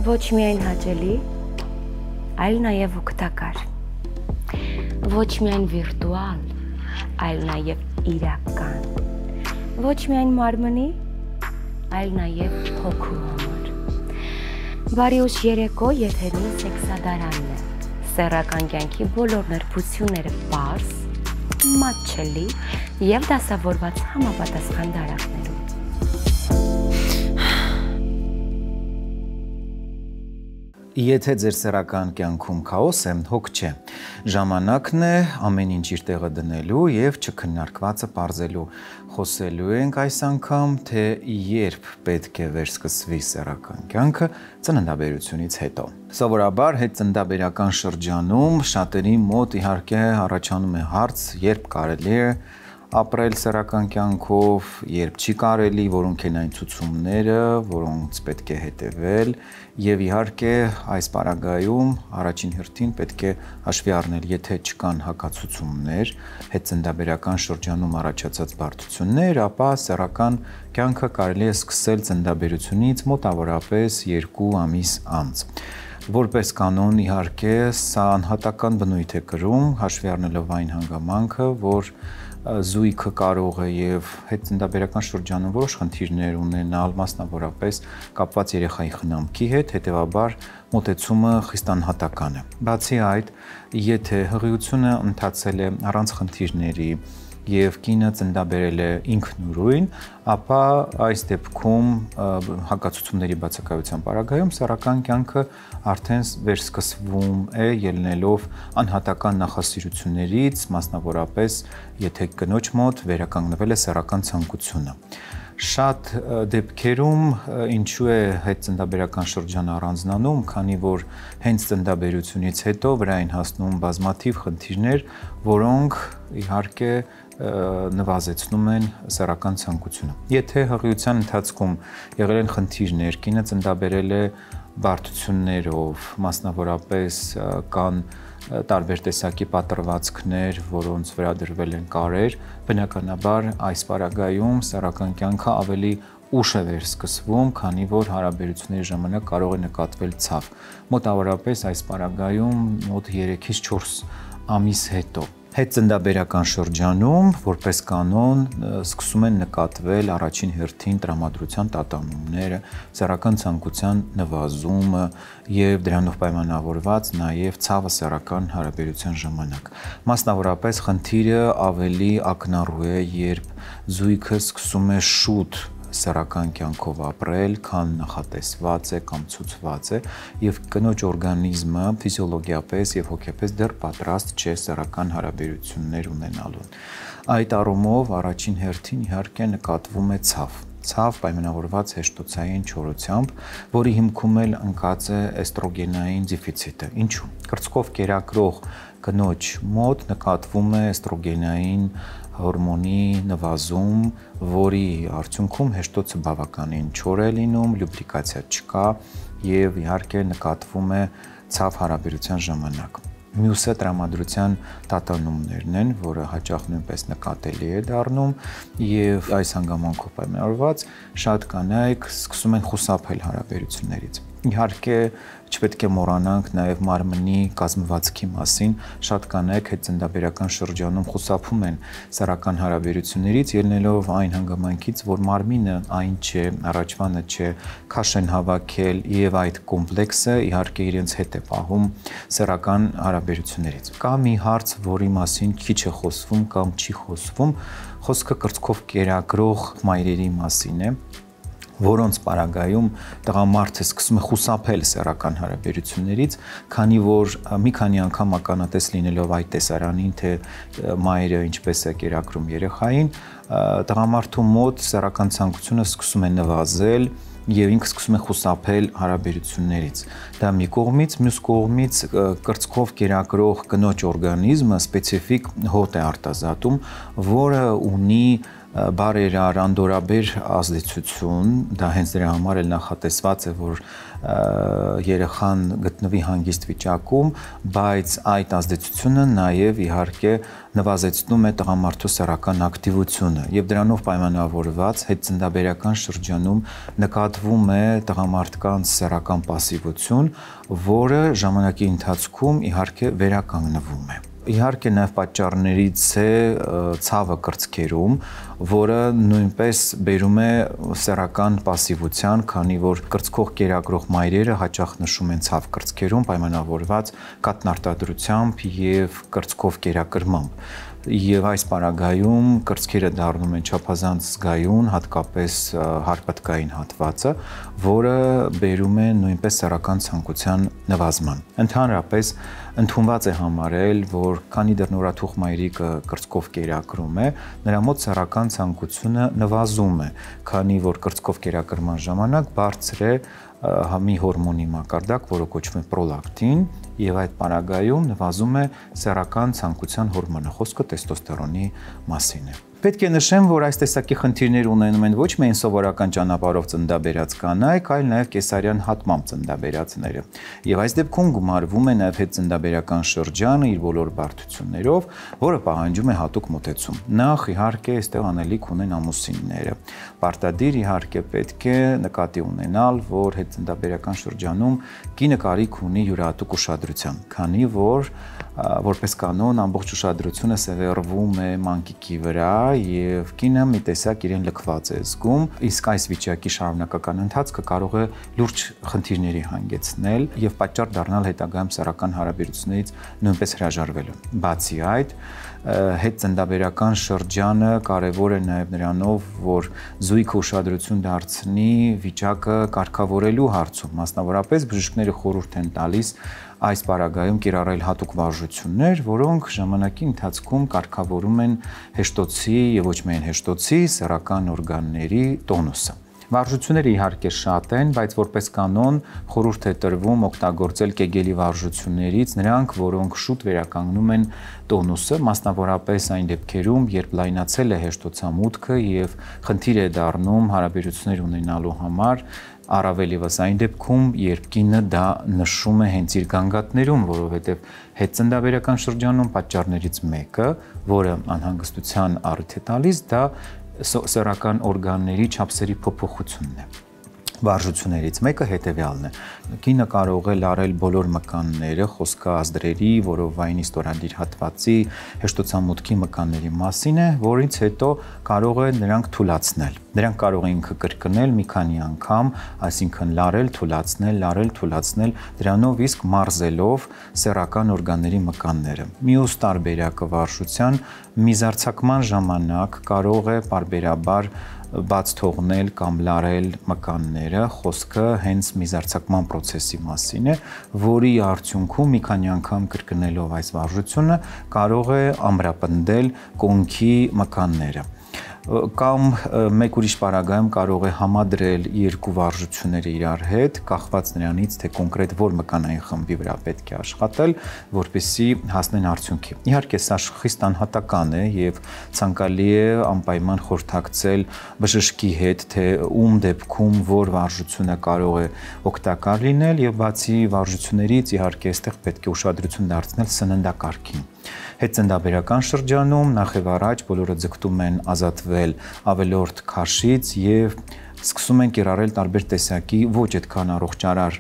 Ոչ միայն հաճելի, այլ նաև օգտակար։ Ոչ միայն վիրտուալ, այլ նաև իրական։ Ոչ միայն մարմնի, այլ նաև հոգու համար։ Բարի ուշ երեկո եթերում սեքսադարանն է։ Սեռական կյանքի բոլոր նրբությունները պարզ, մատչելի և դասավորված համապատասխան դարակներում։ Եթե ձեր սեռական կյանքում քաոս է, հոգ չէ։ Ժամանակն է ամեն ինչ իր տեղը դնելու և չքննարկվածը պարզելու։ Խոսելու ենք այս անգամ, թե երբ պետք է վերսկսվի սեռական կյանքը ծննդաբերությունից հետո։ Սովորաբար հետծննդաբերական շրջանում շատերի մոտ իհարկե առաջանում է հարց, երբ կարելի է ապրել սեռական կյանքով, երբ չի կարելի, որոնք են այն ցուցումները, որոնց պետք է հետևել, եւ իհարկե այս պարագայում առաջին հերթին պետք է հաշվի առնել, եթե չկան հակացուցումներ, հետծննդաբերական շրջանում առաջացած բարդություններ, ապա սեռական կյանքը կարելի է սկսել ծննդաբերությունից մոտավորապես 2 ամիս անց։ Որպես կանոն, իհարկե, սա անհատական բնույթ է կրում, հաշվի առնելով այն հանգամանքը, որ զույգը կարող է եւ հետծննդաբերական շրջանում որոշ խնդիրներ ունենալ, մասնավորապես կապված երեխայի խնամքի հետ, հետեւաբար մոտեցումը խիստ անհատական է։ Բացի այդ, եթե հղիությունը ընթացել է առանց խնդիրների եւ կինը ծննդաբերել է ինքնուրույն, ապա այս դեպքում հակացուցումների բացակայության պարագայում սեռական կյանքը արդեն վերսկսվում է ելնելով անհատական նախասիրություններից, մասնավորապես եթե կնոջ մոտ վերականգնվել է սեռական ցանկությունը։ Շատ դեպքերում ինչու է հետծննդաբերական շրջանը առանձնանում, քանի որ հենց ծննդաբերությունից հետո վրա են հասնում բազմաթիվ խնդիրներ, որոնք իհարկե նվազեցնում են սեռական ցանկությունը։ Եթե հղիության ընթացքում եղել են խնդիրներ, կինը ծննդաբերել է բարդություններով, մասնավորապես կան տարբեր տեսակի պատրվածքներ, որոնց վրա դրվել են կարեր, բնականաբար այս պարագայում սեռական կյանքը ավելի ուշ է վերսկսվում, քանի որ հարաբերությունների ժամանակ կարող է նկատվել ցավ։ Մոտավորապես այս պարագայում մոտ 3-ից 4 ամիս հետո։ Հետծննդաբերական շրջանում, որպես կանոն, սկսում են նկատվել առաջին հերթին տրամադրության տատանումները, սեռական ցանկության նվազումը եւ դրանով պայմանավորված նաեւ ցավը սեռական հարաբերության ժամանակ։ Մասնավորապես խնդիրը ավելի ակնառու է, երբ զույգը սկսում է շուտ սեռական կյանքով ապրել, քան նախատեսված է կամ ցուցված է, եւ կնոջ օրգանիզմը ֆիզիոլոգիապես եւ հոգեպես դեռ պատրաստ չէ սեռական հարաբերություններ ունենալուն։ Այդ առումով առաջին հերթին իհարկե նկատվում է ցավ պայմանավորված հեշտոցային չորությամբ, որի հիմքում էլ ընկած է էստրոգենային դեֆիցիտը։ Ինչու՞։ Կրծքով կերակրող կնոջ մոտ նկատվում է էստրոգենային հորմոնի նվազում, որի արդյունքում հեշտոցը բավականին չոր է լինում, լյուբրիկացիա չկա եւ իհարկե նկատվում է ցավ հարաբերության ժամանակ։ Մյուսը տրամադրության տատանումներն են, որը հաճախ նույնպես նկատելի է դառնում եւ այս հանգամանքով պայմանավորված շատ կանայք սկսում են խուսափել հարաբերություններից։ Իհարկե չպետք է մոռանանք նաև մարմնի կազմվածքի մասին, շատ կանայք հետծննդաբերական շրջանում խուսափում են սեռական հարաբերություններից, ելնելով այն հանգամանքից, որ մարմինը այն չէ, առաջվանը չէ, քաշ են հավաքել եւ այդ կոմպլեքսը իհարկե իրենց հետ է պահում սեռական հարաբերություններից։ Կա մի հարց, որի մասին քիչ է խոսվում կամ չի խոսվում, խոսքը կրծքով կերակրող մայրերի մասին է, որոնց պարագայում տղամարդը սկսում է խուսափել սեռական հարաբերություններից, քանի որ մի քանի անգամ ականատես լինելով այդ տեսարանին, թե մայրը ինչպես է կերակրում երեխային, տղամարդու մոտ սեռական ցանկությունը սկսում է նվազել եւ ինքը սկսում է խուսափել հարաբերություններից։ Դա մի կողմից, մյուս կողմից կրծքով կերակրող կնոջ օրգանիզմը սպეციფიկ հոտ է արտազատում, որը ունի բարերար անդորաբեր ազդեցություն, դա հենց դրա համար էլ նախատեսված է, որ երեխան գտնվի հանգիստ վիճակում, բայց այդ ազդեցությունը նաև իհարկե նվազեցնում է տղամարդու սեռական ակտիվությունը եւ դրանով պայմանավորված հետծննդաբերական շրջանում նկատվում է տղամարդկանց սեռական պասիվություն, որը ժամանակի ընթացքում իհարկե վերականգնվում է։ Իհարկե նաև պատճառներից է ցավը կրծքերում, որը նույնպես բերում է սեռական պասիվության, քանի որ կրծքող կերակրող մայրերը հաճախ նշում են ցավ կրծքերում պայմանավորված կաթնարտադրությամբ եւ կրծքով կերակրմամբ։ Եվ այս պարագայում կրծքերը դառնում են չափազանց զգայուն, հատկապես հարպատկային հատվածը, որը բերում է նույնպես սեռական ցանկության նվազման։ Ընդհանրապես ընդունված է համարել, որ քանի դեռ նորաթուխ մայրիկը կրծքով կերակրում է, նրա մոտ սեռական ցանկությունը նվազում է, քանի որ կրծքով կերակրման ժամանակ բարձր է մի հորմոնի մակարդակ, որը կոչվում է պրոլակտին, եւ այդ պարագայում նվազում է սեռական ցանկության հորմոնը, խոսքը տեստոստերոնի մասին է։ Պետք է նշեմ, որ այս տեսակի խնդիրներ ունենում են ոչ միայն սովորական ճանապարհով ծննդաբերած կանայք, այլ նաև կեսարյան հատմամբ ծննդաբերածները։ Եվ այս դեպքում գումարվում է նաև հետծննդաբերական շրջանը իր բոլոր բարդություններով, որը պահանջում է հատուկ մոտեցում։ Նախ իհարկե այստեղ անելիք ունեն ամուսինները։ Պարտադիր իհարկե պետք է նկատի ունենալ, որ հետծննդաբերական շրջանում կինը կարիք ունի յուրահատուկ ուշադրության, քանի որ որպես կանոն ամբողջ ուշադրությունը սևեռվում է մանկիկի վրա եւ կինը մի տեսակ իրեն լքված է զգում, իսկ այս վիճակի շարունակական ընթացքը կարող է լուրջ խնդիրների հանգեցնել եւ պատճառ դառնալ հետագայում սեռական հարաբերություններից նույնպես հրաժարվելու։ Բացի այդ, հետծննդաբերական շրջանը կարևոր է նաև նրանով, որ զույգը ուշադրություն դարձնի վիճակը կարգավորելու հարցում, մասնավորապես բժիշկները խորհուրդ են տալիս այս պարագայում կիրառել հատուկ վարժություններ, որոնք ժամանակի ընթացքում կարգավորում են հեշտոցի եւ ոչ միայն հեշտոցի սեռական օրգանների տոնուսը։ Վարժությունները իհարկե շատ են, բայց որպես կանոն խորհուրդ է տրվում օգտագործել կեգելի վարժություններից նրանք, որոնք շուտ վերականգնում են տոնուսը, մասնավորապես այն դեպքերում, երբ լայնացել է հեշտոցամուտքը եւ խնդիր է դառնում հարաբերություններ ունենալու համար, առավել ևս այն դեպքում, երբ կինը դա նշում է հենց իր գանգատներում, որովհետև հետծննդաբերական շրջանում պատճառներից մեկը, որը անհանգստության առիթ է տալիս, դա սեռական օրգանների չափսերի փոփոխությունն է։ Վարժություններից մեկը հետևյալն է։ Կինը կարող է լարել բոլոր մկանները, խոսքը ազդրերի, որովայնի ստորադիր հատվածի, հեշտոցամուտքի մկանների մասին է, որից հետո կարող է նրանք թուլացնել։ Նրանք կարող են կրկնել մի քանի անգամ, այսինքն լարել, թուլացնել, դրանով իսկ մարզելով սեռական օրգանների մկանները։ Մյուս տարբերակը վարժության միզարձակման ժամանակ կարող է պարբերաբար բաց թողնել կամ լարել մկանները, խոսքը հենց միզարձակման process-ի մասին է, որի արդյունքում մի քանի անգամ կրկնելով այս վարժությունը կարող է ամրապնդել կոնքի մկանները։ Կամ մեկ ուրիշ պարագայում կարող է համադրել երկու վարժությունները իրար հետ, կախված նրանից, թե կոնկրետ որ մկանային խմբի վրա պետք է աշխատել, որպեսզի հասնեն արդյունքի։ Իհարկե, սա խիստ անհատական է եւ ցանկալի է անպայման խորհրդակցել բժշկի հետ, թե ում դեպքում որ վարժությունը կարող է օգտակար լինել եւ բացի վարժություններից իհարկե այստեղ պետք է ուշադրություն դարձնել սննդակարգին։ Հետծննդաբերական շրջանում նախ եւ առաջ բոլորը ձգտում են ազատվել ավելորդ քաշից եւ սկսում են կիրառել տարբեր տեսակի ոչ այդքան առողջարար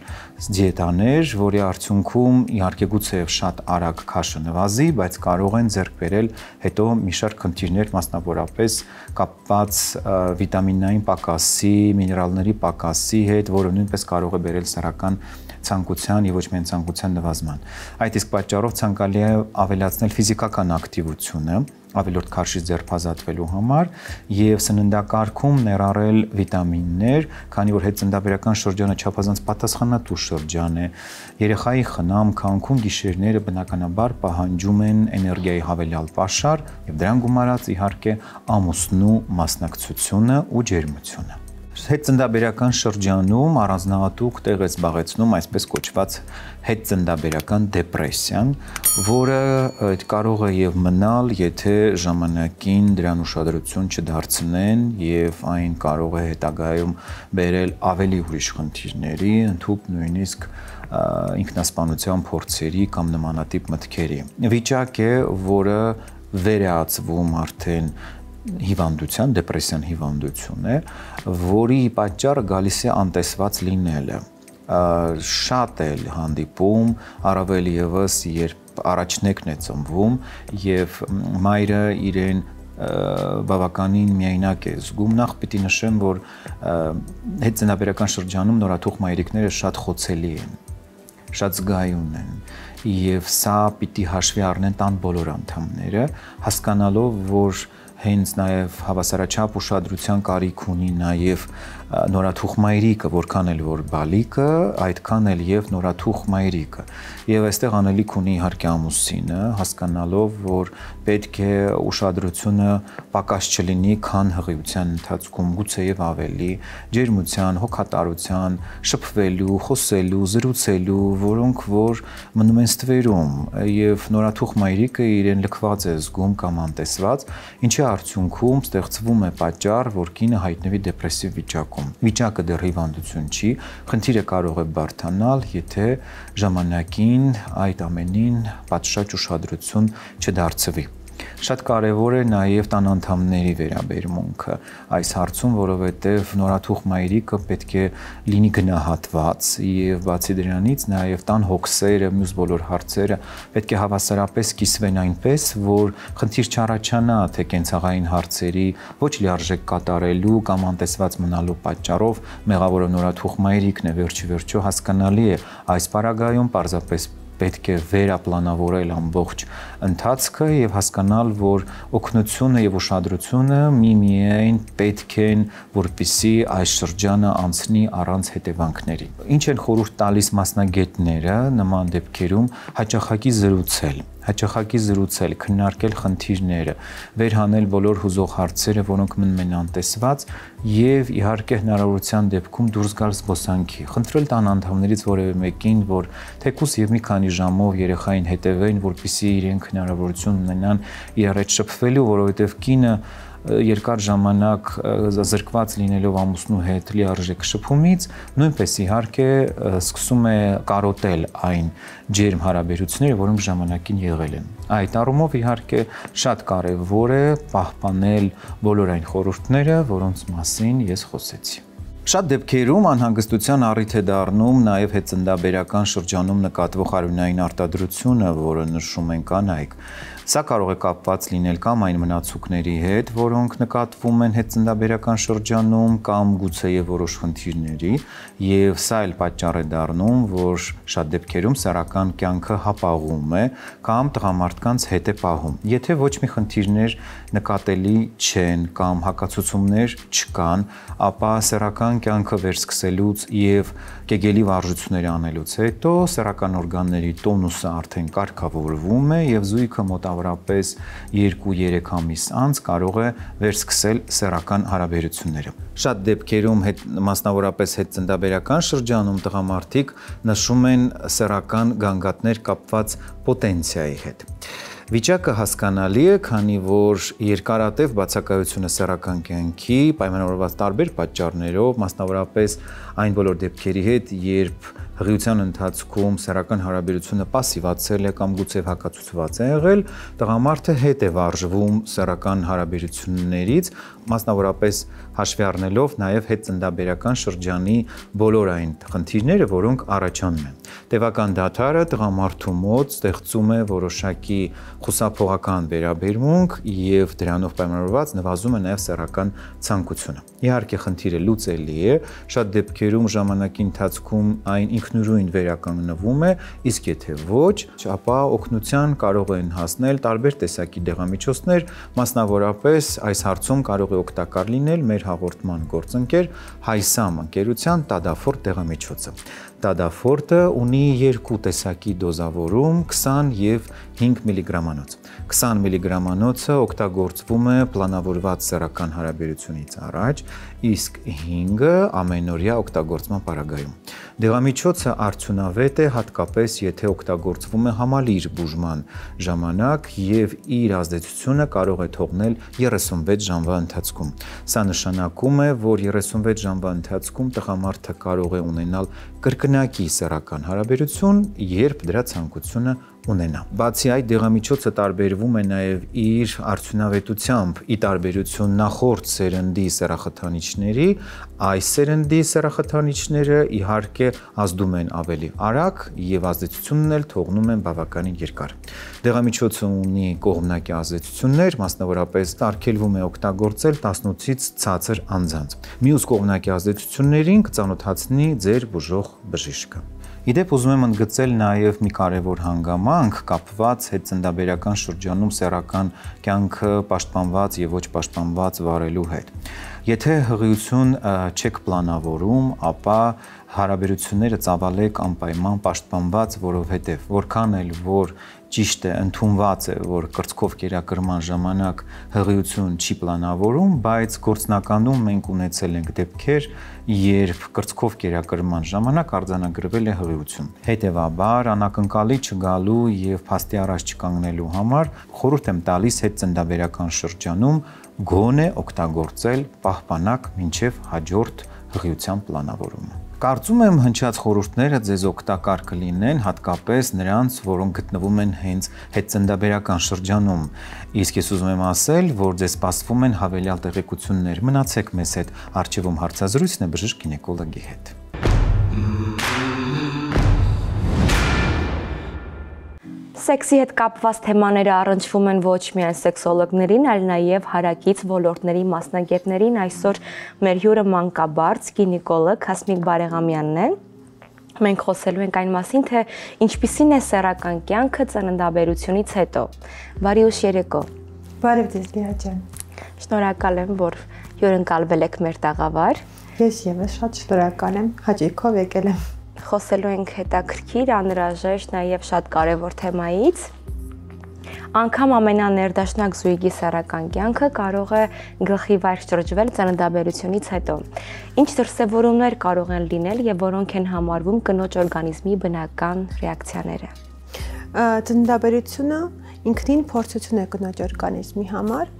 դիետաներ, որի արդյունքում իհարկե գուցեև շատ արագ քաշը նվազի, բայց կարող են ձեռք բերել հետո մի շարք խնդիրներ, մասնավորապես կապված վիտամինային պակասի, միներալների պակասի հետ, որը նույնպես կարող է բերել սեռական ցանկության եւ ոչ միայն ցանկության նվազման։ Այդ իսկ պատճառով ցանկալի է ավելացնել ֆիզիկական ակտիվությունը, ավելորդ քաշից ձերբազատվելու համար եւ սննդակարգում ներառել վիտամիններ, քանի որ հետծննդաբերական շրջանը չափազանց պատասխանատու շրջան է։ Երեխայի խնամք, անկում գիշերները բնականաբար պահանջում են էներգիայի հավելյալ պաշար եւ դրան գումարած իհարկե ամուսնու մասնակցությունը ու ջերմությունը։ Հետծնդաբերական շրջանում առանձնահատուկ տեղ է զբաղեցնում այսպես կոչված հետծնդաբերական դեպրեսիան, որը կարող է եւ մնալ, եթե ժամանակին դրան ուշադրություն չդարձնեն եւ այն կարող է հետագայում բերել ավելի ուրիշ խնդիրների, ընդհանուր նույնիսկ ինքնասպանության փորձերի կամ նմանատիպ մտքերի։ Վիճակ է, որը վեր է ածվում արդեն հիվանդության, դեպրեսիան հիվանդություն է, որի պատճառը գալիս է անտեսված լինելը։ Շատ է հանդիպում, առավել եւս երբ առաջնեկն է ծնվում եւ մայրը իրեն բավականին միայնակ է զգում։ Նախ պիտի նշեմ, որ հետծնաբերական շրջանում նորաթուխ մայրիկները շատ խոցելի են, շատ զգայուն են եւ սա պիտի հաշվի առնեն տան բոլոր անդամները, հասկանալով, որ հենց նաև հավասարաչափ ուշադրության կարիք ունի նաև նորաթուխ մայրիկը, որքան էլ որ բալիկը, այդքան էլ եւ նորաթուխ մայրիկը։ Եվ այստեղ անելիք ունի իհարկե ամուսինը, հասկանալով, որ պետք է ուշադրությունը պակաս չլինի, քան հղիության ընթացքում, գուցեև ավելի, ջերմության, հոգատարության, շփվելու, խոսելու, զրուցելու, որոնք որ մնում են ստվերում, եւ նորաթուխ մայրիկը իրեն լքված է զգում կամ անտեսված, ինչի արդյունքում ստեղծվում է պատճառ, որ կինը հայտնվի դեպրեսիվ վիճակում։ Վիճակը դեռ հիվանդություն չի, խնդիրը կարող է բարդանալ, եթե ժամանակին այդ ամենին պատշաճ ուշադրություն չդարձվի։ Շատ կարևոր է նաև տան անդամների վերաբերմունքը այս հարցում, որովհետև նորաթուխ մայրիկը պետք է լինի գնահատված եւ բացի դրանից նաև տան հոգսերը, մյուս բոլոր հարցերը պետք է հավասարապես կիսվեն այնպես, որ խնդիր չառաջանա թե կենցաղային հարցերի ոչ լիարժեք կատարելու կամ անտեսված մնալու պատճառով մեղավորը նորաթուխ մայրիկն է, վերջի վերջո հասկանալի է այս պարագայում պարզապես պետք է վերապլանավորել ամբողջ ընթացքը եւ հասկանալ, որ օգնությունը եւ ուշադրությունը միմիայն պետք են, որպեսզի այս շրջանը անցնի առանց հետևանքների։ Ինչ են խորհուրդ տալիս մասնագետները նման դեպքերում հաճախակի զրուցել, քննարկել խնդիրները, վերհանել բոլոր հուզող հարցերը, որոնք մնում են անտեսված եւ իհարկե հնարավորության դեպքում դուրս գալ զբոսանքի, խնդրել տան անդամներից որևէ մեկին, որ թեկուզ եւ մի քանի ժամով երեխային հետևեն, որպեսզի իրենք հնարավորություն ունենան իրար հետ շփվելու, որովհետեւ կինը երկար ժամանակ զրկված լինելով ամուսնու հետ լիարժեք շփումից, նույնպես իհարկե սկսում է կարոտել այն ջերմ հարաբերությունները, որոնք ժամանակին եղել են։ Այդ առումով իհարկե շատ կարևոր է պահպանել բոլոր այն խորհուրդները, որոնց մասին ես խոսեցի։ Շատ դեպքերում անհանգստության առիթ է դառնում նաև հետծնդաբերական շրջանում նկատվող արյունային արտադրությունը, որը նշում են կանայք։ Սա կարող է կապված լինել կամ այն մնացուկների հետ, որոնք նկատվում են հետծնդաբերական շրջանում, կամ գուցեև որոշ խնդիրների, եւ սա էլ պատճառ է դառնում, որ շատ դեպքերում սեռական կյանքը հապաղում է կամ տղամարդկանց հետ է պահում։ Եթե ոչ մի խնդիրներ նկատելի չեն կամ հակացություններ չկան, ապա սեռական կյանքը վերսկսելուց եւ կեգելի վարժություններ անելուց հետո սեռական օրգանների տոնուսը արդեն կարգավորվում է եւ զույգը մոտավորապես 2-3 ամիս անց կարող է վերսկսել սեռական հարաբերությունները։ Շատ դեպքերում մասնավորապես հետծնդաբերական շրջանում տղամարդիկ նշում են սեռական գանգատներ կապված պոտենցիայի հետ։ Վիճակը հասկանալի է, քանի որ երկարատև բացակայությունը սեռական կյանքի պայմանավորված տարբեր պատճառներով, մասնավորապես այն բոլոր դեպքերի հետ, երբ հղիության ընթացքում սեռական հարաբերությունը պասիվացել է կամ գուցև հակացուցված է եղել, տղամարդը հետ է վարժվում սեռական հարաբերություններից, մասնավորապես հաշվի առնելով նաև հետծնդաբերական շրջանի բոլոր այն խնդիրները, որոնք առաջանում են։ Տևական դադարը տղամարդու մոտ ստեղծում է որոշակի խուսափողական վերաբերմունք եւ դրանով պայմանավորված նվազում է նաև սեռական ցանկությունը։ Իհարկե խնդիրը լուծելի է, շատ դեպքերում ժամանակի ընթացքում այն ինքնուրույն վերականգնվում է, իսկ եթե ոչ, ապա օգնության կարող են հասնել տարբեր տեսակի դեղամիջոցներ, մասնավորապես այս հարցում կարող է օգտակար լինել մեր հաղորդման գործընկեր Հայսամ ընկերության Տադաֆորտ դեղամիջոցը։ Տադաֆորտը ունի երկու տեսակի դոզավորում 20 եւ 5 միլիգրամանոց։ 20 միլիգրամանոցը օգտագործվում է պլանավորված սեռական հարաբերությունից առաջ, իսկ 5-ը ամենօրյա օգտագործման պարագայում։ Դեղամիջոցը արդյունավետ է հատկապես եթե օգտագործվում է համալիր բուժման ժամանակ եւ իր ազդեցությունը կարող է թողնել 36 ժամվա ընթացքում։ Սա նշանակում է, որ 36 ժամվա ընթացքում տղամարդը կարող է ունենալ կրկնակի սեռական հարաբերություն, երբ դրա ցանկությունը ունենա։ Բացի այդ, դեղամիջոցը տարբերվում է նաև իր արդյունավետությամբ ի տարբերություն նախորդ սերնդի սեռախթանիչների, այս սերնդի սեռախթանիչները իհարկե ազդում են ավելի արագ եւ ազդեցությունն էլ թողնում են բավականին երկար։ Դեղամիջոցը ունի կողմնակի ազդեցություններ, մասնավորապես արգելվում է օգտագործել 18-ից ցածր անձանց։ Մյուս կողմնակի ազդեցություններին կծանոթացնի ձեր բուժող բժիշկը։ Իդեպ ուզում եմ ընդգծել նաև մի կարևոր հանգամանք կապված հետծնդաբերական շրջանում սեռական կյանքը պաշտպանված եւ ոչ պաշտպանված վարելու հետ։ Եթե հղիություն չեք պլանավորում, ապա հարաբերությունները ծավալեք անպայման պաշտպանված, որովհետև որքան էլ որ ճիշտ է, ընդունված է, որ կրծքով կերակրման ժամանակ հղիություն չի պլանավորում, բայց գործնականում մենք ունեցել ենք դեպքեր, երբ կրծքով կերակրման ժամանակ արձանագրվել է հղիություն։ Հետևաբար, անակնկալի չգալու եւ փաստի առաջ չկանգնելու համար խորհուրդ եմ տալիս հետծնդաբերական շրջանում գոնե օգտագործել պահպանակ մինչև հաջորդ հղիության պլանավորումը։ Կարծում եմ հնչած խորհուրդները ձեզ օգտակար կլինեն, հատկապես նրանց, որոնք գտնվում են հենց հետծնդաբերական շրջանում։ Իսկ ես ուզում եմ ասել, որ ձեզ սպասվում են հավելյալ տեղեկություններ։ Մնացեք մեզ հետ, առջևում հարցազրույցն է բժիշկ գինեկոլոգի հետ։ Սեքսի հետ կապված թեմաները առնչվում են ոչ միայն սեքսոլոգներին, այլ նաև հարակից ոլորտների մասնագետներին։ Այսօր մեր հյուրը մանկաբարձ, գինեկոլոգ Հասմիկ Բարեղամյանն է։ Մենք խոսելու ենք այն մասին, թե ինչպիսին է սեռական կյանքը ծննդաբերությունից հետո։ Բարի ուշ երեկո։ Բարև ձեզ, Լիա ջան։ Շնորհակալ եմ, որ հյուրընկալվել եք մեր տաղավար։ Ես եւս շատ շնորհակալ եմ, հաճույքով եկել եմ։ Խոսելու ենք հետաքրքիր, անհրաժեշտ, նաև շատ կարևոր թեմայից։ Անգամ ամենաներդաշնակ զույգի սեռական կյանքը կարող է գլխի վայր շրջվել ծննդաբերությունից հետո։ Ինչ դրսևորումներ կարող են լինել եւ որոնք են համարվում կնոջ օրգանիզմի բնական ռեակցիաները։ Ծննդաբերությունը ինքնին փորձություն է կնոջ օրգանիզմի համար։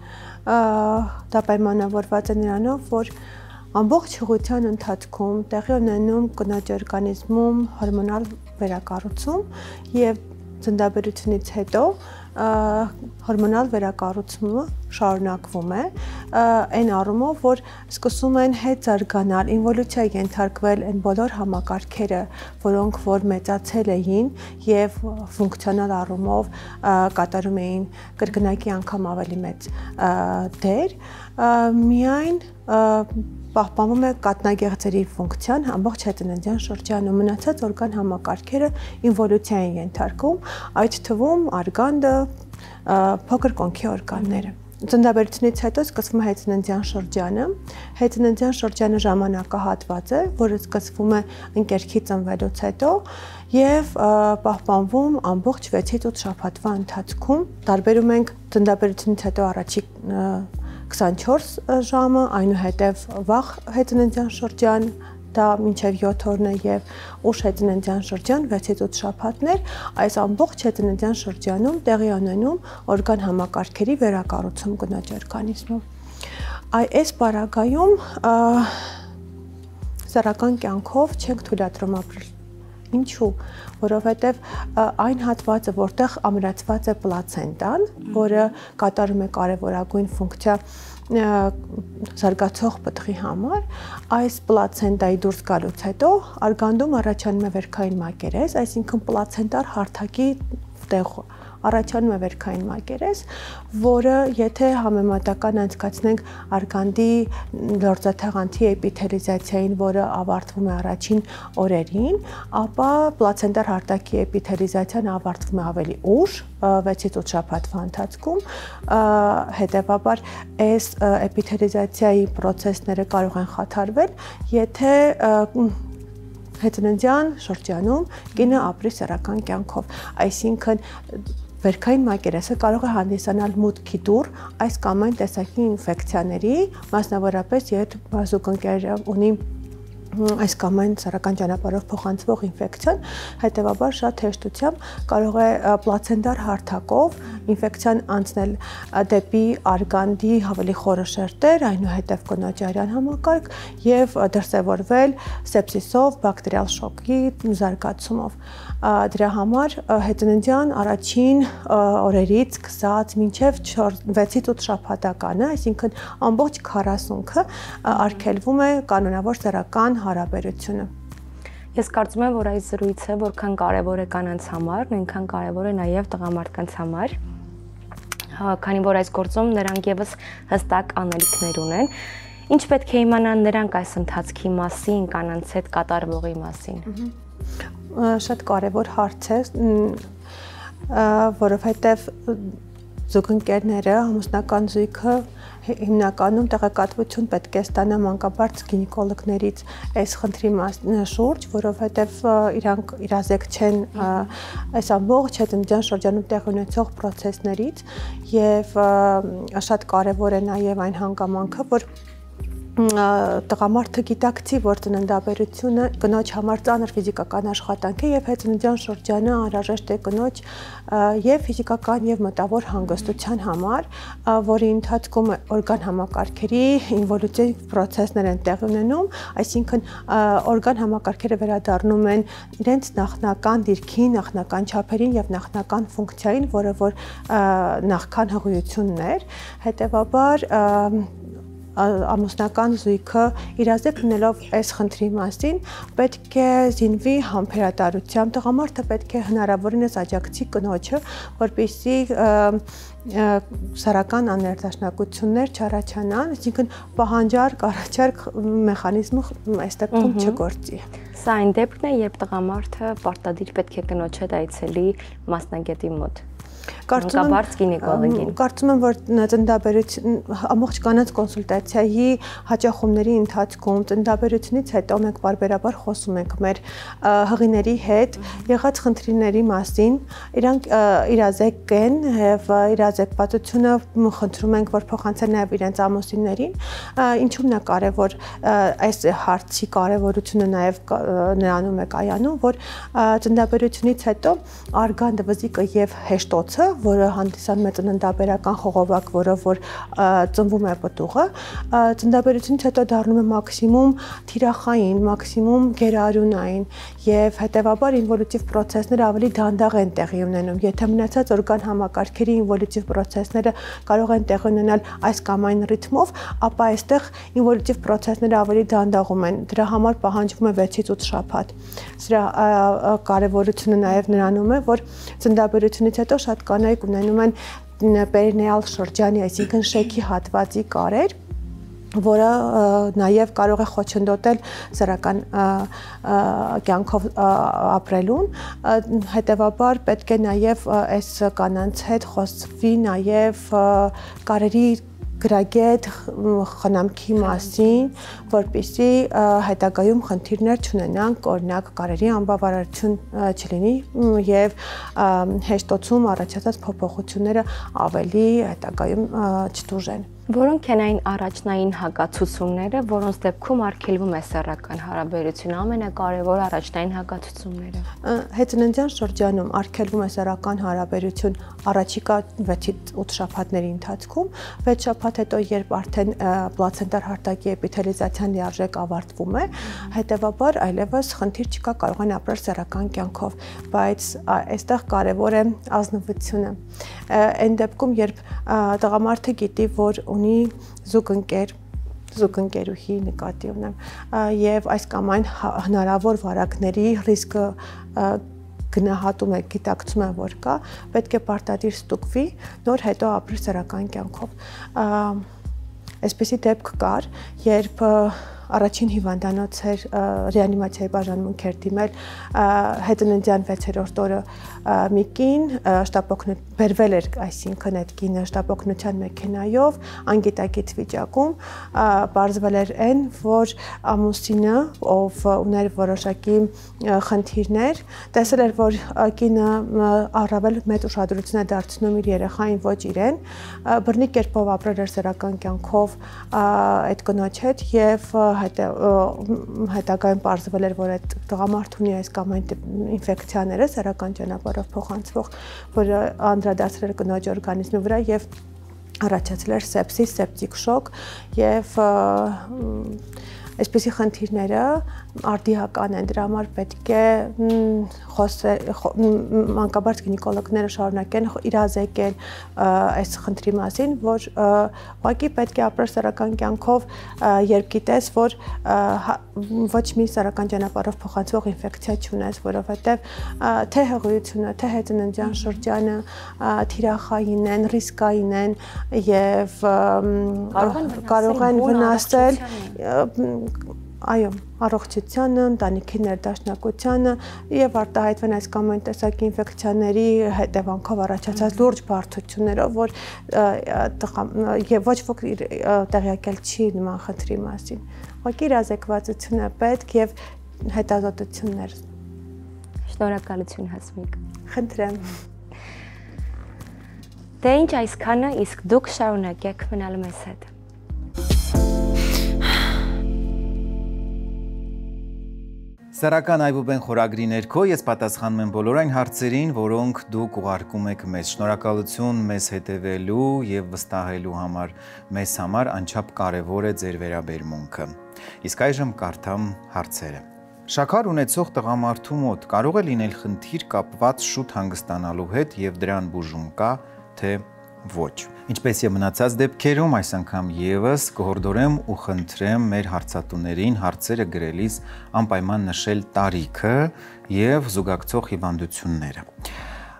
Դա պայմանավորված է նրանով, որ ամբողջ հղիության ընթացքում տեղի ունենում կնոջ օրգանիզմում հորմոնալ վերակառուցում եւ ծննդաբերությունից հետո հորմոնալ վերակառուցումը շարունակվում է այն առումով, որ սկսում են հետ զարգանալ, ինվոլյուցիա ենթարկվել այն բոլոր համակարգերը, որոնք որ մեծացել էին եւ ֆունկցիոնալ առումով կատարում էին կրկնակի անգամ ավելի մեծ դեր, միայն պահպանվում է կաթնագեղձերի ֆունկցիան ամբողջ հետընտանեկան շրջանում, մնացած օրգան համակարգերը ինվոլյուցիա են ենթարկում, այդ թվում արգանդը, փոքր կոնքի օրգանները։ Ծննդաբերությունից հետո սկսվում է հետընտանեկան շրջանը։ Հետընտանեկան շրջանը ժամանակահատված է, որը սկսվում է ընկերքի ծնվելուց հետո եւ պահպանվում ամբողջ 6-ից 8 շաբաթվա ընթացքում։ Տարբերում ենք ծննդաբերությունից հետո առաջի 24 ժամը, այնուհետև վաղ հետընտանեկան շրջան, դա մինչև 7 օրն է եւ ուշ հետընտանեկան շրջան 6-ից 8 շաբաթներ, այս ամբողջ հետընտանեկան շրջանում տեղի ունենում օրգան համակարգերի վերակառուցում կնոջ օրգանիզմում։ Այս պարագայում սեռական կյանքով չենք թույլատրում ապրել։ Ինչու՞, որովհետև այն հատվածը, որտեղ ամրացված է պլացենտան, որը կատարում է կարևորագույն ֆունկցիա զարգացող պտղի համար, այս պլացենտայի դուրս գալուց հետո արգանդում առաջանում է վերքային մակերես, այսինքն պլացենտար հարթակի տեղ առաջանում է վերքային մակերես, որը եթե համեմատական անցկացնենք արգանդի լորձաթաղանթի էպիթելիզացիային, որը ավարտվում է առաջին օրերին, ապա պլացենտար հարթակի էպիթելիզացիան ավարտվում է ավելի ուշ, 6-ից 8 շաբաթվա ընթացքում, հետևաբար այս էպիթելիզացիայի պրոցեսները կարող են խաթարվել, եթե հետընտանեկան շրջանում կինը ապրի սեռական կյանքով, այսինքն վերքային մակերեսը կարող է հանդիսանալ մուտքի դուռ այս կամ այն տեսակի ինֆեկցիաների, մասնավորապես երբ զուգընկերը ունի այս կամ այն սեռական ճանապարհով փոխանցվող ինֆեկցիան, հետևաբար շատ հեշտությամբ կարող է պլացենտար հարթակով ինֆեկցիան անցնել դեպի արգանդի ավելի խորը շերտեր, այնուհետև կնոջ արյան համակարգ եւ դրսևորվել սեպսիսով, բակտերիալ շոկի զարգացումով։ Դրա համար հետընտյան առաջին օրերից սկսած մինչև 6-ից 8 շաբաթականը, այսինքն ամբողջ 40-ը արգելվում է կանոնավոր սեռական հարաբերությունը։ Ես կարծում եմ, որ այս զրույցը որքան կարևոր է կանանց համար, նույնքան կարևոր է նաև տղամարդկանց համար, քանի որ այս գործում նրանք եւս հստակ անելիքներ ունեն։ Ինչ պետք է իմանան նրանք այս ընթացքի մասին, կանանց հետ կատարվողի մասին։ Շատ կարևոր հարց է, որովհետև զուգընկերները, ամուսնական զույգը հիմնականում տեղեկատվություն պետք է ստանա մանկաբարձ գինեկոլոգներից այս խնդրի շուրջ, որովհետև իրանք իրազեկ չեն այս ամբողջ հետընտյան շրջանում տեղի ունեցող պրոցեսներից եւ շատ կարևոր է նաեւ այն հանգամանքը, որ տղամարդը գիտակցի, որ ծննդաբերությունը կնոջ համար ծանր ֆիզիկական աշխատանք է եւ հետընտյան շրջանը անհրաժեշտ է կնոջ եւ ֆիզիկական եւ մտավոր հանգստության համար, որի ընթացքում օրգան համակարգերի ինվոլյուցիվ պրոցեսներ են տեղի ունենում, այսինքն օրգան համակարգերը վերադառնում են իրենց նախնական դիրքին, նախնական չափերին եւ նախնական ֆունկցիային, որը որ նախքան հղիությունն էր, հետեւաբար ամուսնական զույգը իրազեկ լինելով այս խնդրի մասին պետք է զինվի համբերատարությամբ, տղամարդը պետք է հնարավորինս աջակցի կնոջը, որպեսզի սեռական աներտաշնակություններ չառաջանան, այսինքն պահանջարկ, առաջարկ մեխանիզմը այս դեպքում չգործի։ Սա այն դեպքն է, երբ տղամարդը պարտադիր պետք է կնոջ հետ այցելի մասնագետի մոտ։ Մանկաբարձ գինեկոլոգին։ Կարծում եմ, որ ծննդաբերություն ամբողջ կանանց կոնսուլտացիայի հաճախումների ընթացքում ծննդաբերությունից հետո մենք բարբերաբար խոսում ենք մեր հղիների հետ եղած խնդիրների մասին, իրանք իրազեկ են եւ իրազեկվածությունը խնդրում ենք, որ փոխանցեն նաեւ իրենց ամուսիններին, ինչու՞մն է կարեւոր այս հարցի կարեւորությունը նաեւ նրանում է կայանում, որ ծննդաբերությունից հետո արգանդը, վզիկը եւ հեշտոցը, որը հանդիսանում է ծննդաբերական խողովակ, որը որ ծնվում է պտուղը, ծննդաբերությունից հետո դառնում է մաքսիմում թիրախային, մաքսիմում գերարյունային եւ հետեւաբար ինվոլյուցիվ պրոցեսները ավելի դանդաղ են տեղի ունենում։ Եթե մնացած օրգան համակարգերի ինվոլյուցիվ պրոցեսները կարող են տեղի ունենալ այս կամ այն ռիթմով, ապա այստեղ ինվոլյուցիվ պրոցեսները ավելի դանդաղում են։ Դրա համար պահանջվում է 6-ից 8 շաբաթ։ Սրա կարևորությունը նաեւ նրանում է, որ ծննդաբերությունից հետո շատ կանայք ունենում են պերինեալ շրջանի, այսինքն շեքի հատվածի կարեր, որը նաև կարող է խոչընդոտել սեռական կյանքով ապրելուն, հետևաբար պետք է նաև այս կանանց հետ խոսվի նաև կարերի գրագետ խնամքի մասին, որպեսզի հետագայում խնդիրներ չունենանք, օրինակ կարերի անբավարարություն չլինի եւ հեշտոցում առաջացած փոփոխությունները ավելի հետագայում չտուժեն։ Որոնք են այն առաջնային հակացությունները, որոնց դեպքում արգելվում է սեռական հարաբերությունը, ամենակարևոր առաջնային հակացությունները։ Հետընտյան շրջանում արգելվում է սեռական հարաբերություն առաջիկա 6-ից 8 շաբաթների ընթացքում, 6 շաբաթ հետո երբ արդեն պլացենտար հարթակի էպիթելիզացիան լիարժեք ավարտվում է, հետևաբար այլևս խնդիր չկա, կարող են ապրել սեռական կյանքով, բայց այստեղ կարևոր է ազնվությունը։ Այն դեպքում, երբ տղամարդը գիտի, որ ունի զուգընկերուհի նկատի ունեմ եւ այս կամ այն հնարավոր վարակների ռիսկը գնահատում է, գիտակցում է, որ կա, պետք է պարտադիր ստուգվի, նոր հետո ապրի սեռական կյանքով։ Այսպեսի դեպք կար, երբ առաջին հիվանդանոց էր ռեանիմացիայի բաժանմունք էր դիմել հետընտյան 6-րդ օրը մի կին, շտապօգնություն բերվել էր, այսինքն այդ կինը շտապօգնության մեքենայով անգիտակից վիճակում, պարզվել էր այն, որ ամուսինը, ով ուներ որոշակի խնդիրներ, տեսել էր, որ կինը առավել մեծ ուշադրություն է դարձնում իր երեխային, ոչ իրեն, բռնի կերպով ապրել էր սեռական կյանքով այդ կնոջ հետ եւ հետագայում պարզվել էր, որ այդ տղամարդը ունի այս կամ այն ինֆեկցիաները սեռական ճանապարհով փոխանցվող, որը անդրադարձել էր կնոջ օրգանիզմի վրա եւ առաջացել էր սեպսիս, սեպտիկ շոկ եւ այսպիսի խնդիրները արդիական են, դրա համար պետք է մանկաբարձ գինեկոլոգները շարունակեն իրազեկել այս խնդրի մասին, որ ուղղակի պետք է ապրել սեռական կյանքով, երբ գիտես, որ ոչ մի սեռական ճանապարհով փոխանցվող ինֆեկցիա չունես, որովհետև թե հղիությունը, թե հետընտանեկան շրջանը թիրախային են, ռիսկային են եւ կարող են վնասել այո, առողջությանը, ընտանիքի ներդաշնակությանը եւ արտահայտվեն այս կամ այն տեսակի ինֆեկցիաների հետևանքով առաջացած լուրջ բարդություններով, որ եւ ոչ ոք տեղյակել չի նման խնդրի մասին։ Ուղղակի իրազեկվածություն է պետք եւ հետազոտություններ։ Շնորհակալություն Հասմիկ։ Խնդրեմ։ Դե ինչ այսքանը, իսկ դուք շարունակեք մնալ մեզ հետ։ Սեռական այբուբեն խորագրի ներքո ես պատասխանում եմ բոլոր այն հարցերին, որոնք դուք ուղարկում եք մեզ։ Շնորհակալություն մեզ հետևելու եւ վստահելու համար։ Մեզ համար անչափ կարեւոր է ձեր վերաբերմունքը։ Իսկ այժմ կարդամ հարցերը։ Շաքար ունեցող տղամարդու մոտ կարող է լինել խնդիր կապված շուտ հանգստանալու հետ եւ դրան բուժում կա, թե ոչ։ Ինչպես եւ մնացած դեպքերում, այս անգամ եւս կհորդորեմ ու խնդրեմ մեր հարցատուներին հարցերը գրելիս անպայման նշել տարիքը եւ զուգակցող հիվանդությունները։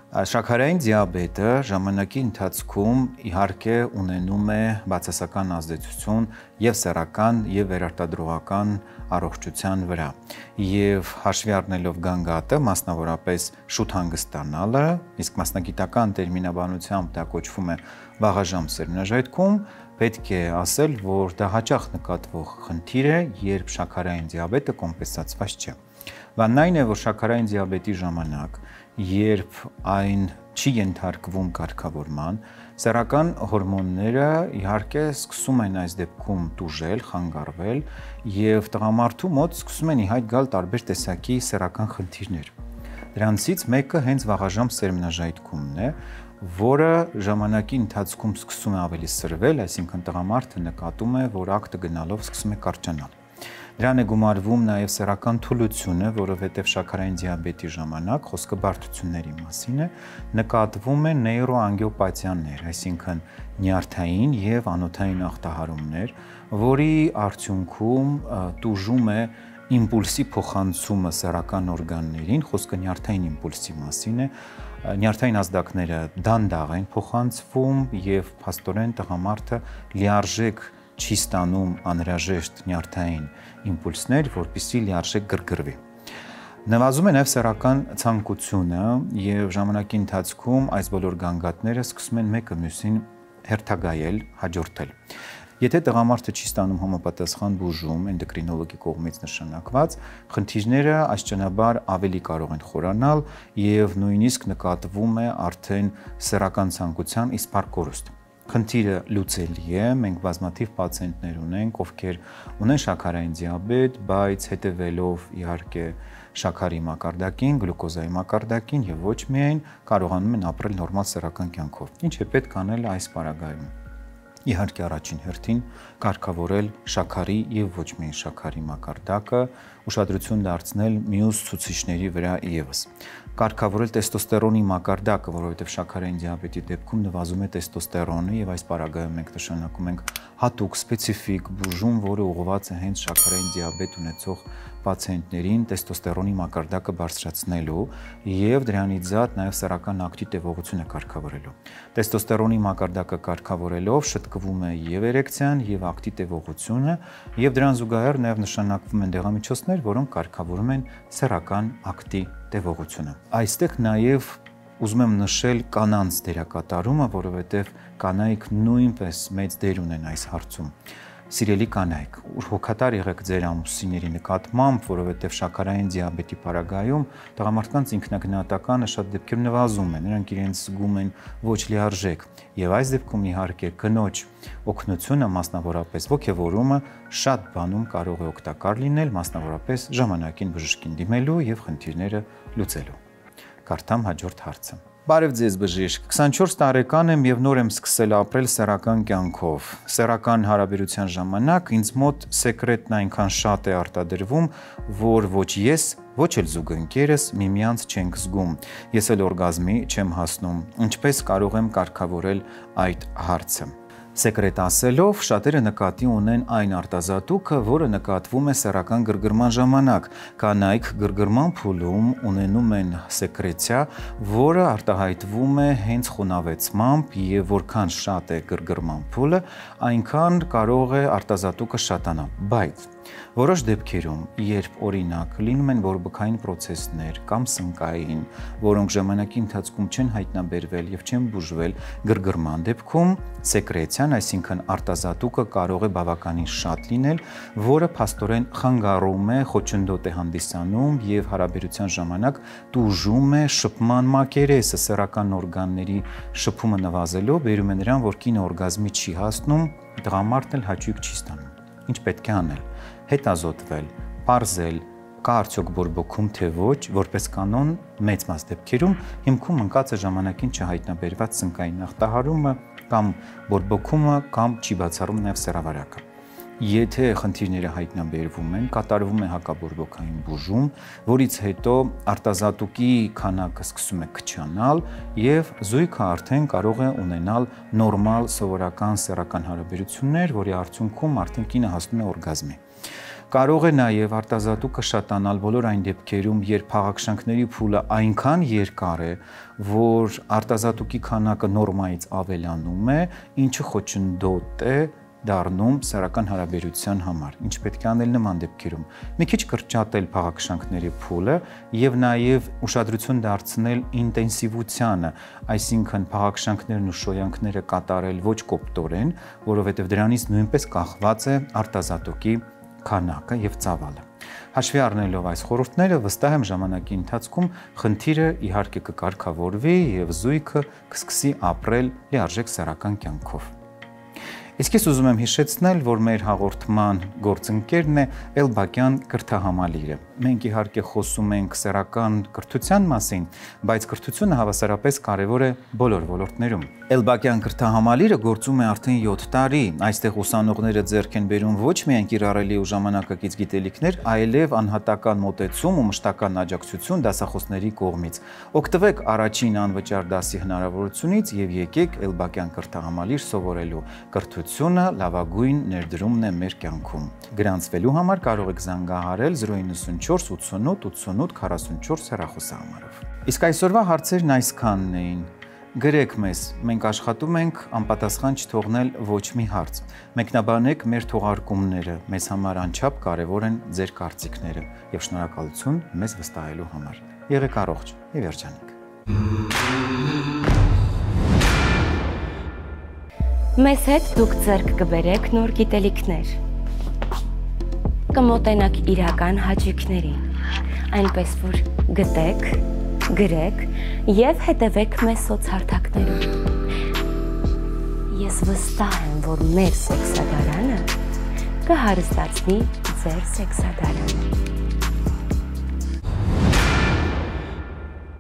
Շաքարային դիաբետը ժամանակի ընթացքում իհարկե ունենում է բացասական ազդեցություն եւ սեռական եւ վերարտադրողական առողջության վրա եւ հաշվի առնելով գանգատը, մասնավորապես շուտ հանգստանալը, իսկ մասնագիտական տերմինաբանությամբ դա կոչվում է վաղաժամ սերմնաժայթքում, պետք է ասել, որ դա հաճախ նկատվող խնդիր է, երբ շաքարային դիաբետը կոմպենսացված չէ։ Բանն այն է, որ շաքարային դիաբետի ժամանակ, երբ այն չի ենթարկվում կարգավորման, սեռական հորմոնները իհարկե սկսում են այս դեպքում տուժել, խանգարվել եւ տղամարդու մոտ սկսում են ի հայտ գալ տարբեր տեսակի սեռական խնդիրներ։ Դրանցից մեկը հենց վաղաժամ սերմնաժայթքումն է, որը ժամանակի ընթացքում սկսում է ավելի սրվել, այսինքն տղամարդը նկատում է, որ ակտը գնալով սկսում է կարճանալ։ Դրան է գումարվում նաև սեռական թուլությունը, որովհետև շաքարային դիաբետի ժամանակ, խոսքը բարդությունների մասին է, նկատվում են նեյրոանգիոպաթիաներ, այսինքն նյարդային եւ անոթային ախտահարումներ, որի արդյունքում տուժում է իմպուլսի փոխանցումը սեռական օրգաններին, խոսքը նյարդային իմպուլսի մասին է, նյարդային ազդակները դանդաղ են փոխանցվում եւ փաստորեն տղամարդը լիարժեք չի ստանում անհրաժեշտ նյարդային իմպուլսներ, որպեսզի լիարժեք գրգռվի։ Նվազում է նաև սեռական ցանկությունը եւ ժամանակի ընթացքում այս բոլոր գանգատները սկսում են մեկը մյուսին հերթագայել, հաջորդել։ Եթե տղամարդը չի ստանում համապատասխան բուժում էնդոկրինոլոգի կողմից նշանակված, խնդիրները այսճանաբար ավելի կարող են խորանալ եւ նույնիսկ նկատվում է արդեն սեռական ցանկության իսպառ կորուստ։ Խնդիրը լուծելի է, մենք բազմաթիվ պացիենտներ ունենք, ովքեր ունեն շաքարային դիաբետ, բայց հետևելով իհարկե շաքարի մակարդակին, գլյուկոզայի մակարդակին եւ ոչ միայն կարողանում են ապրել նորմալ սեռական կյանքով։ Ինչ է պետք անել այս պարագայում։ Իհարկե առաջին հերթին կարգավորել շաքարի եւ ոչ միայն շաքարի մակարդակը, ուշադրություն դարձնել մյուս ցուցիչների վրա եւս։ Կարգավորել տեստոստերոնի մակարդակը, որովհետեւ շաքարային դիաբետի դեպքում նվազում է տեստոստերոնը եւ այս պարագայում մենք նշանակում ենք հատուկ սպეციფიկ բուժում, որը ուղղված է հենց շաքարային դիաբետ ունեցող պացիենտներին տեստոստերոնի մակարդակը բարձրացնելու եւ դրանից զատ նաեւ սեռական ակտի տևողությունը կարգավորելու։ Տեստոստերոնի մակարդակը կարգավորելով շտկվում է եւ էրեկցիան եւ ակտի տևողությունը եւ դրան զուգահեռ նաեւ նշանակվում են դեղամիջոցներ, որոնք կարգավորում են սեռական ակտի տևողությունը։ Այստեղ նաեւ ուզում եմ նշել կանանց դերակատարումը, որովհետև կանայք նույնպես մեծ դեր ունեն այս հարցում։ Սիրելի կանայք, հոգատար եղեք ձեր ամուսինների նկատմամբ, որովհետև շաքարային դիաբետի պարագայում տղամարդկանց ինքնագնահատականը շատ դեպքերում նվազում է, նրանք իրենց զգում են ոչ լիարժեք, եւ այս դեպքում իհարկե կնոջ օգնությունը, մասնավորապես ոգևորումը, շատ բանում կարող է օգտակար լինել, մասնավորապես ժամանակին բժշկին դիմելու եւ խնդիրները լուծելու։ Կարդամ հաջորդ հարցը։ Բարև ձեզ բժիշկ, 24 տարեկան եմ եւ նոր եմ սկսել ապրել սեռական կյանքով։ Սեռական հարաբերության ժամանակ ինձ մոտ սեկրետն այնքան շատ է արտադրվում, որ ոչ ես, ոչ էլ զուգընկերս միմյանց չենք զգում։ Ես էլ օրգազմի չեմ հասնում։ Ինչպես կարող եմ կարգավորել այդ հարցը։ Սեկրետ ասելով, շատերը նկատի ունեն այն արտազատուկը, որը նկատվում է սեռական գրգռման ժամանակ։ Կանայք գրգռման փուլում ունենում են սեկրեցիա, որը արտահայտվում է հենց խոնավեցմամբ եւ որքան շատ է գրգռման փուլը, այնքան կարող է արտազատուկը շատանալ։ Բայց որոշ դեպքերում, երբ օրինակ լինում են բորբոքային պրոցեսներ կամ սնկային, որոնք ժամանակի ընթացքում չեն հայտնաբերվել եւ չեն բուժվել, գրգռման դեպքում սեկրեցիան, այսինքն արտազատուկը կարող է բավականին շատ լինել, որը փաստորեն խանգարում է, խոչընդոտ է հանդիսանում եւ հարաբերության ժամանակ տուժում է շփման մակերեսը, սեռական օրգանների շփումը նվազելով բերում է նրան, որ կինը օրգազմի չի հասնում, տղամարդն էլ հաճույք չի ստանում։ Ինչ պետք է անել։ Հետազոտվել, պարզել, կա արդյոք բորբոքում թե ոչ, որպես կանոն մեծ մաս դեպքերում հիմքում ընկած է ժամանակին չհայտնաբերված սնկային ախտահարումը կամ բորբոքումը կամ չի բացառում նաև սեռավարակը։ Եթե խնդիրները հայտնաբերվում են, կատարվում է հակաբորբոքային բուժում, որից հետո արտազատուկի քանակը սկսում է քչանալ եւ զույգը արդեն կարող է ունենալ նորմալ սովորական սեռական հարաբերություններ, որի արդյունքում արդեն կինը հասնում է օրգազմի։ Կարող է նաև արտազատուկը շատանալ բոլոր այն դեպքերում, երբ փաղաքշանքների փուլը այնքան երկար է, որ արտազատուկի քանակը նորմայից ավելանում է, ինչը խոչընդոտ է դառնում սեռական հարաբերության համար։ Ինչ պետք է անել նման դեպքերում։ Մի քիչ կրճատել փաղաքշանքների փուլը եւ նաեւ ուշադրություն դարձնել ինտենսիվությանը, այսինքն փաղաքշանքներն ու շոյանքները կատարել ոչ կոպտորեն, որովհետեւ դրանից նույնպես կախված է արտազատուկի քանակը եւ ծավալը։ Հաշվի առնելով այս խորհուրդները, վստահ եմ ժամանակի ընթացքում խնդիրը իհարկե կկարգավորվի եւ զույգը կսկսի ապրել լիարժեք սեռական կյանքով։ Իսկ ես ուզում եմ հիշեցնել, որ մեր հաղորդման գործընկերն է Էլբակյան կրթահամալիրը։ Մենք իհարկե խոսում ենք սեռական կրթության մասին, բայց կրթությունը հավասարապես կարևոր է բոլոր ոլորտներում։ Էլբակյան կրթահամալիրը գործում է արդեն 7 տարի։ Այստեղ ուսանողները ձեռք են բերում ոչ միայն կիրառելի ու ժամանակակից գիտելիքներ, այլև անհատական մոտեցում ու մշտական աջակցություն դասախոսների կողմից։ Օգտվեք առաջին անվճար դասի հնարավորությունից եւ եկեք Էլբակյան կրթահամալիր սովորելու։ Կրթությունը լավագույն ներդրումն է մեր կյանքում։ Գրանցվելու համար կարող եք զանգահարել 094 88 88 44 հեռախոսահամարով։ Իսկ այսօրվա հարցերն այսքանն էին։ Գրեք մեզ, մենք աշխատում ենք անպատասխան չթողնել ոչ մի հարց։ Մեկնաբանեք մեր թողարկումները, մեզ համար անչափ կարևոր են ձեր կարծիքները եւ շնորհակալություն մեզ վստահելու համար։ Եղեք առողջ եւ երջանիկ։ Մեզ հետ դուք ձեռք կբերեք նոր գիտելիքներ, կմոտենաք իրական հաճույքներին, այնպես որ գտեք, գրեք և հետևեք մեզ սոցհարթակներում։ Ես վստահ եմ, որ մեր սեքսադարանը կհարստացնի ձեր սեքսադարանը։